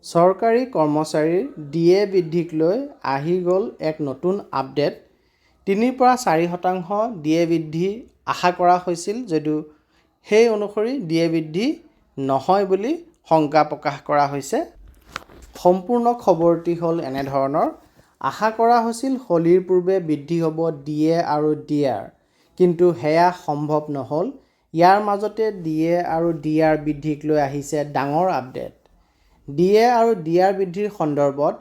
চৰকাৰী কৰ্মচাৰীৰ ডিএ বৃদ্ধিক লৈ আহি গ'ল এক নতুন আপডেট। ৩ৰ পৰা ৪% ডিএ বৃদ্ধি আশা কৰা হৈছিল যদিও সেই অনুসৰি ডিএ বৃদ্ধি নহয় বুলি শংকা প্ৰকাশ কৰা হৈছে। সম্পূৰ্ণ খবৰটি হ'ল এনেধৰণৰ। আশা কৰা হৈছিল হোলীৰ পূৰ্বে বৃদ্ধি হ'ব ডিএ আৰু ডিআৰ, কিন্তু সেয়া সম্ভৱ নহ'ল। ইয়াৰ মাজতে ডিএ আৰু ডিআৰ বৃদ্ধিক লৈ আহিছে ডাঙৰ আপডেট। ডিএ আৰু ডিআৰ বৃদ্ধিৰ সন্দৰ্ভত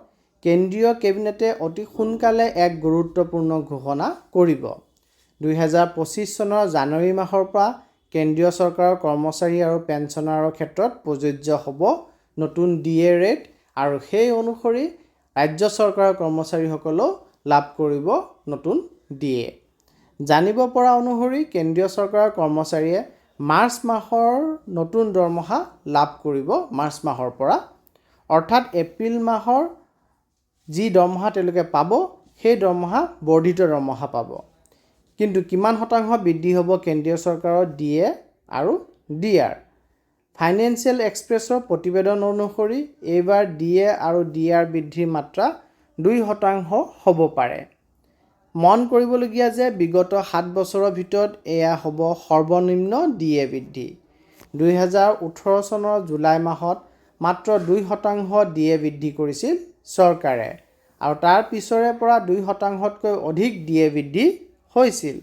কেন্দ্ৰীয় কেবিনেটে অতি সোনকালে এক গুৰুত্বপূৰ্ণ ঘোষণা কৰিব। ২০২৫ চনৰ জানুৱাৰী মাহৰ পৰা কেন্দ্ৰীয় চৰকাৰৰ কৰ্মচাৰী আৰু পেঞ্চনাৰৰ ক্ষেত্ৰত প্ৰযোজ্য হ'ব নতুন ডিএ ৰেট, আৰু সেই অনুসৰি ৰাজ্য চৰকাৰৰ কৰ্মচাৰীসকলেও লাভ কৰিব নতুন ডিএ। জানিব পৰা অনুসৰি কেন্দ্ৰীয় চৰকাৰৰ কৰ্মচাৰীয়ে মাৰ্চ মাহৰ নতুন দৰমহা লাভ কৰিব মাৰ্চ মাহৰ পৰা, অৰ্থাৎ এপ্ৰিল মাহৰ যি দৰমহা তেওঁলোকে পাব সেই দৰমহা বৰ্ধিত দৰমহা পাব। কিন্তু কিমান শতাংশ বৃদ্ধি হ'ব কেন্দ্ৰীয় চৰকাৰৰ ডিএ আৰু ডিআৰ? ফাইনেন্সিয়েল এক্সপ্ৰেছৰ প্ৰতিবেদন অনুসৰি এইবাৰ ডিএ আৰু ডিআৰ বৃদ্ধিৰ মাত্ৰা 2% হ'ব পাৰে। মন কৰিবলগীয়া যে বিগত 7 বছৰৰ ভিতৰত এয়া হ'ব সৰ্বনিম্ন ডিএ বৃদ্ধি। 2018 চনৰ জুলাই মাহত মাত্ৰ 2% ডিএ বৃদ্ধি কৰিছিল চৰকাৰে, আৰু তাৰ পিছৰে পৰা 2%তকৈ অধিক ডিএ বৃদ্ধি হৈছিল।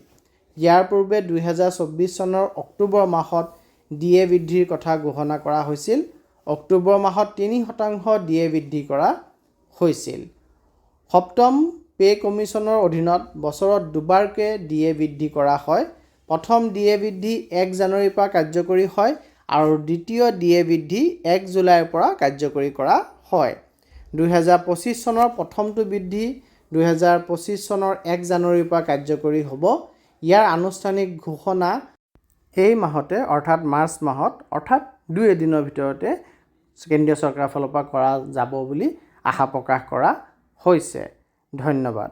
ইয়াৰ পূৰ্বে 2024 চনৰ অক্টোবৰ মাহত ডিএ বৃদ্ধিৰ কথা ঘোষণা কৰা হৈছিল। অক্টোবৰ মাহত 3% ডিএ বৃদ্ধি কৰা হৈছিল। সপ্তম পে' কমিছনৰ অধীনত বছৰত দুবাৰকৈ ডিএ বৃদ্ধি কৰা হয়। প্ৰথম ডিএ বৃদ্ধি 1 জানুৱাৰীৰ পৰা কাৰ্যকৰী হয় আৰু দ্বিতীয় ডিএ বৃদ্ধি 1 জুলাইৰ পৰা কাৰ্যকৰী কৰা হয়। 2025 চনৰ প্ৰথমটো বৃদ্ধি 2025 চনৰ 1 জানুৱাৰীৰ পৰা কাৰ্যকৰী হ'ব। ইয়াৰ আনুষ্ঠানিক ঘোষণা এই মাহতে অৰ্থাৎ মাৰ্চ মাহত, অৰ্থাৎ 2 এদিনৰ ভিতৰতে কেন্দ্ৰীয় চৰকাৰৰ ফালৰ পৰা কৰা যাব বুলি আশা প্ৰকাশ কৰা হৈছে। ধন্যবাদ।